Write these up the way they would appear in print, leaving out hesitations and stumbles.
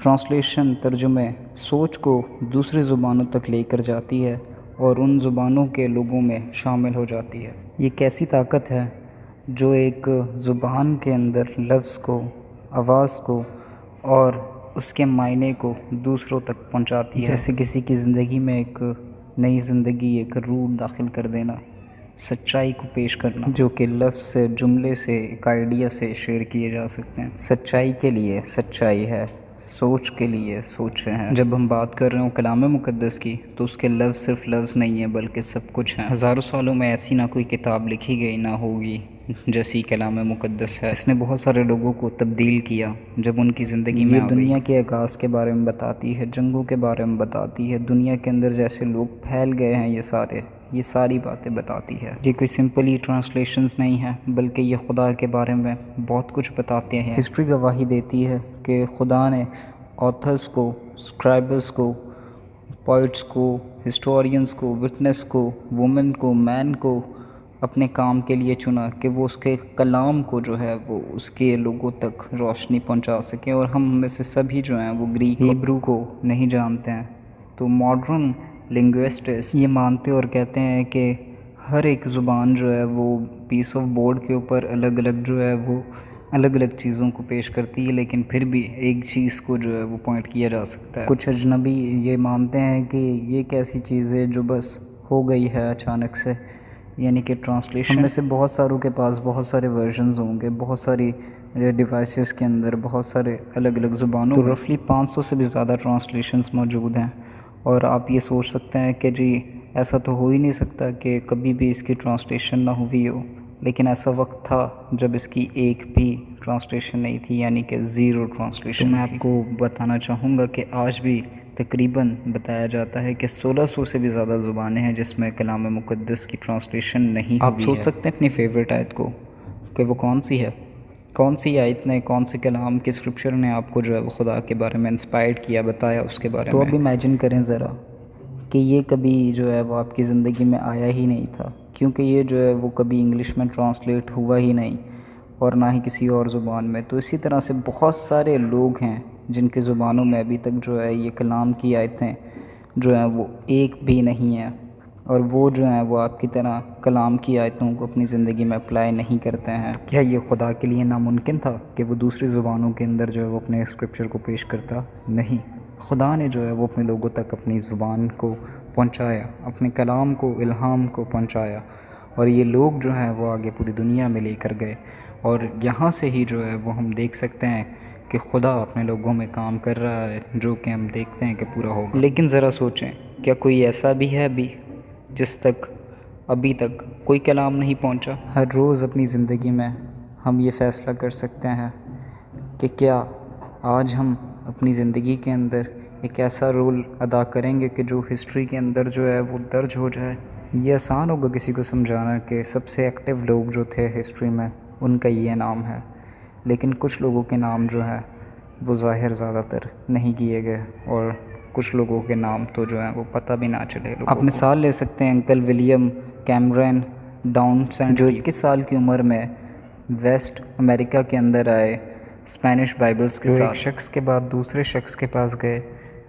Translation ترجمے سوچ کو دوسری زبانوں تک لے کر جاتی ہے اور ان زبانوں کے لوگوں میں شامل ہو جاتی ہے۔ یہ کیسی طاقت ہے جو ایک زبان کے اندر لفظ کو، آواز کو اور اس کے معنی کو دوسروں تک پہنچاتی ہے۔ جیسے کسی کی زندگی میں ایک نئی زندگی، ایک روح داخل کر دینا، سچائی کو پیش کرنا، جو کہ لفظ سے، جملے سے، ایک آئیڈیا سے شیئر کیے جا سکتے ہیں۔ سچائی کے لیے سچائی ہے، سوچ کے لیے سوچیں ہیں۔ جب ہم بات کر رہے ہوں کلام مقدس کی تو اس کے لفظ صرف لفظ نہیں ہیں بلکہ سب کچھ ہیں۔ ہزاروں سالوں میں ایسی نہ کوئی کتاب لکھی گئی نہ ہوگی جیسی کلام مقدس ہے۔ اس نے بہت سارے لوگوں کو تبدیل کیا جب ان کی زندگی میں یہ دنیا کے آغاز کے بارے میں بتاتی ہے، جنگوں کے بارے میں بتاتی ہے، دنیا کے اندر جیسے لوگ پھیل گئے ہیں، یہ ساری باتیں بتاتی ہے۔ یہ کوئی سمپلی ٹرانسلیشنز نہیں ہیں بلکہ یہ خدا کے بارے میں بہت کچھ بتاتے ہیں۔ ہسٹری گواہی دیتی ہے کہ خدا نے آتھرز کو، اسکرائبرز کو، پوئٹس کو، ہسٹورینز کو، وٹنس کو، وومن کو، مین کو اپنے کام کے لیے چنا کہ وہ اس کے کلام کو جو ہے وہ اس کے لوگوں تک روشنی پہنچا سکیں، اور ہم میں سے سبھی جو ہیں وہ گریک ہیبرو کو نہیں جانتے ہیں۔ تو ماڈرن لنگوسٹس یہ مانتے اور کہتے ہیں کہ ہر ایک زبان جو ہے وہ پیس آف بورڈ کے اوپر الگ الگ جو ہے وہ الگ الگ چیزوں کو پیش کرتی ہے، لیکن پھر بھی ایک چیز کو جو ہے وہ پوائنٹ کیا جا سکتا ہے۔ کچھ اجنبی یہ مانتے ہیں کہ یہ ایک ایسی چیز ہے جو بس ہو گئی ہے اچانک سے، یعنی کہ ٹرانسلیشن میں سے بہت ساروں کے پاس بہت سارے ورژنز ہوں گے، بہت ساری ڈیوائسز کے اندر بہت سارے الگ الگ زبانوں تو رفلی 500 سے بھی زیادہ ٹرانسلیشنز موجود ہیں۔ اور آپ یہ سوچ سکتے ہیں کہ جی ایسا تو ہو ہی نہیں سکتا کہ کبھی بھی اس کی ٹرانسلیشن نہ ہوئی ہو، لیکن ایسا وقت تھا جب اس کی ایک بھی ٹرانسلیشن نہیں تھی، یعنی کہ زیرو ٹرانسلیشن۔ تو میں آپ کو بتانا چاہوں گا کہ آج بھی تقریباً بتایا جاتا ہے کہ 1600 سے بھی زیادہ زبانیں ہیں جس میں کلام مقدس کی ٹرانسلیشن نہیں ہوئی ہے۔ آپ سوچ سکتے ہیں اپنی فیوریٹ آیت کو کہ وہ کون سی ہے، کون سی آیت نے، کون سے کلام کے اسکرپچر نے آپ کو جو ہے وہ خدا کے بارے میں انسپائرڈ کیا، بتایا اس کے بارے میں۔ تو اب امیجن کریں ذرا کہ یہ کبھی جو ہے وہ آپ کی زندگی میں آیا ہی نہیں تھا، کیونکہ یہ جو ہے وہ کبھی انگلش میں ٹرانسلیٹ ہوا ہی نہیں اور نہ ہی کسی اور زبان میں۔ تو اسی طرح سے بہت سارے لوگ ہیں جن کے زبانوں میں ابھی تک جو ہے یہ کلام کی آیتیں جو ہیں وہ ایک بھی نہیں ہیں، اور وہ جو ہیں وہ آپ کی طرح کلام کی آیتوں کو اپنی زندگی میں اپلائی نہیں کرتے ہیں۔ کیا یہ خدا کے لیے ناممکن تھا کہ وہ دوسری زبانوں کے اندر جو ہے وہ اپنے اسکرپچر کو پیش کرتا؟ نہیں، خدا نے جو ہے وہ اپنے لوگوں تک اپنی زبان کو پہنچایا، اپنے کلام کو، الہام کو پہنچایا، اور یہ لوگ جو ہیں وہ آگے پوری دنیا میں لے کر گئے، اور یہاں سے ہی جو ہے وہ ہم دیکھ سکتے ہیں کہ خدا اپنے لوگوں میں کام کر رہا ہے، جو کہ ہم دیکھتے ہیں کہ پورا ہوگا۔ لیکن ذرا سوچیں، کیا کوئی ایسا بھی ہے ابھی جس تک ابھی تک کوئی کلام نہیں پہنچا؟ ہر روز اپنی زندگی میں ہم یہ فیصلہ کر سکتے ہیں کہ کیا آج ہم اپنی زندگی کے اندر ایک ایسا رول ادا کریں گے کہ جو ہسٹری کے اندر جو ہے وہ درج ہو جائے۔ یہ آسان ہوگا کسی کو سمجھانا کہ سب سے ایکٹیو لوگ جو تھے ہسٹری میں ان کا یہ نام ہے، لیکن کچھ لوگوں کے نام جو ہیں وہ ظاہر زیادہ تر نہیں کیے گئے، اور کچھ لوگوں کے نام تو جو ہیں وہ پتہ بھی نہ چلے لوگوں کو۔ آپ مثال لے سکتے ہیں انکل ولیم کیمرن ڈاؤنسینڈ جو 21 سال کی عمر میں ویسٹ امریکہ کے اندر آئے اسپینش بائبلز کے ساتھ، ایک شخص کے بعد دوسرے شخص کے پاس گئے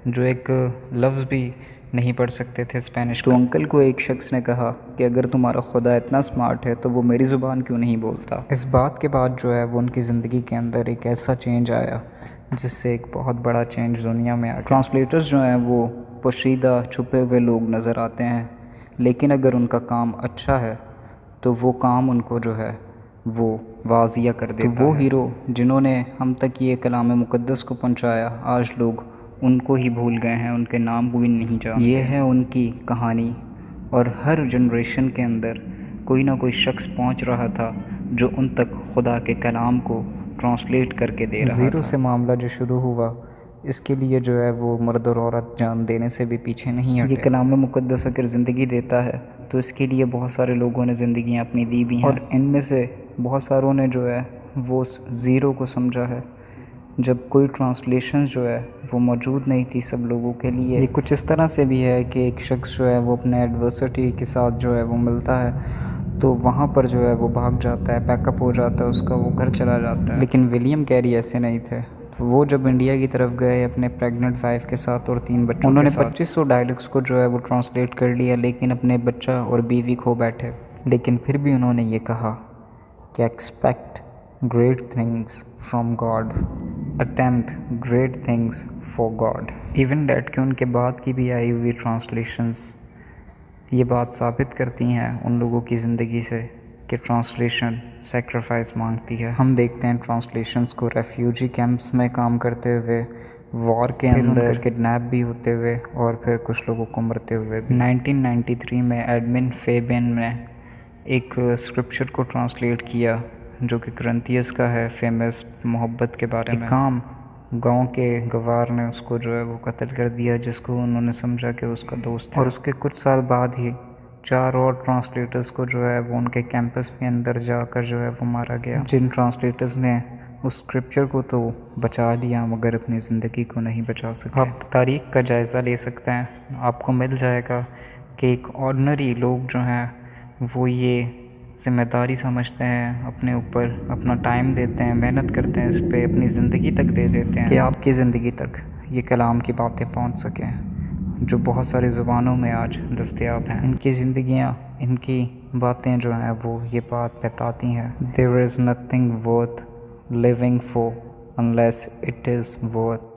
جو ایک لفظ بھی نہیں پڑھ سکتے تھے اسپینش کا۔ تو انکل کو ایک شخص نے کہا کہ اگر تمہارا خدا اتنا سمارٹ ہے تو وہ میری زبان کیوں نہیں بولتا؟ اس بات کے بعد جو ہے وہ ان کی زندگی کے اندر ایک ایسا چینج آیا جس سے ایک بہت بڑا چینج دنیا میں آ گیا۔ ٹرانسلیٹرز جو ہیں وہ پوشیدہ چھپے ہوئے لوگ نظر آتے ہیں، لیکن اگر ان کا کام اچھا ہے تو وہ کام ان کو جو ہے وہ واضح کر دیتا ہے۔ تو وہ ہیرو جنہوں نے ہم تک یہ کلام مقدس کو پہنچایا، آج لوگ ان کو ہی بھول گئے ہیں، ان کے نام کو بھی نہیں جانتے۔ یہ ہے ان کی کہانی، اور ہر جنریشن کے اندر کوئی نہ کوئی شخص پہنچ رہا تھا جو ان تک خدا کے کلام کو ٹرانسلیٹ کر کے دے رہا تھا۔ زیرو سے معاملہ جو شروع ہوا، اس کے لیے جو ہے وہ مرد اور عورت جان دینے سے بھی پیچھے نہیں ہٹے۔ یہ کلام مقدس اگر زندگی دیتا ہے تو اس کے لیے بہت سارے لوگوں نے زندگیاں اپنی دی بھی ہیں، اور ان میں سے بہت ساروں نے جو ہے وہ زیرو کو سمجھا ہے جب کوئی ٹرانسلیشن جو ہے وہ موجود نہیں تھی سب لوگوں کے لیے۔ یہ کچھ اس طرح سے بھی ہے کہ ایک شخص جو ہے وہ اپنے ایڈورسٹی کے ساتھ جو ہے وہ ملتا ہے تو وہاں پر جو ہے وہ بھاگ جاتا ہے، پیک اپ ہو جاتا ہے اس کا، وہ گھر چلا جاتا ہے۔ لیکن ولیم کیری ایسے نہیں تھے، وہ جب انڈیا کی طرف گئے اپنے پریگننٹ وائف کے ساتھ اور 3 بچوں انہوں نے 2500 ڈائلاگس کو جو ہے وہ ٹرانسلیٹ کر لیا، لیکن اپنے بچہ اور بیوی کھو بیٹھے۔ لیکن پھر بھی انہوں نے یہ کہا کہ expect great things from God, attempt great things for God. Even that کہ ان کے بعد کی بھی آئی ہوئی ٹرانسلیشنز یہ بات ثابت کرتی ہیں ان لوگوں کی زندگی سے کہ ٹرانسلیشن سیکریفائس مانگتی ہے۔ ہم دیکھتے ہیں ٹرانسلیشنز کو ریفیوجی کیمپس میں کام کرتے ہوئے، وار کے اندر کڈنیپ بھی ہوتے ہوئے، اور پھر کچھ لوگوں کو مرتے ہوئے بھی۔ 1993 میں ایڈمن فیبین نے ایک اسکرپچر کو ٹرانسلیٹ کیا جو کہ کرنتھیس کا ہے، فیمس محبت کے بارے میں۔ ایک عام گاؤں کے گوار نے اس کو جو ہے وہ قتل کر دیا، جس کو انہوں نے سمجھا کہ اس کا دوست ہے، اور اس کے کچھ سال بعد ہی 4 اور ٹرانسلیٹرز کو جو ہے وہ ان کے کیمپس کے اندر جا کر جو ہے وہ مارا گیا۔ جن ٹرانسلیٹرز نے اس اسکرپچر کو تو بچا لیا مگر اپنی زندگی کو نہیں بچا سکے۔ آپ تاریخ کا جائزہ لے سکتے ہیں، آپ کو مل جائے گا کہ ایک آرڈنری لوگ جو ہیں وہ یہ ذمہ داری سمجھتے ہیں، اپنے اوپر اپنا ٹائم دیتے ہیں، محنت کرتے ہیں، اس پہ اپنی زندگی تک دے دیتے ہیں کہ آپ کی زندگی تک یہ کلام کی باتیں پہنچ سکیں جو بہت ساری زبانوں میں آج دستیاب ہیں۔ ان کی زندگیاں، ان کی باتیں جو ہیں وہ یہ بات بتاتی ہیں there is nothing worth living for unless it is worth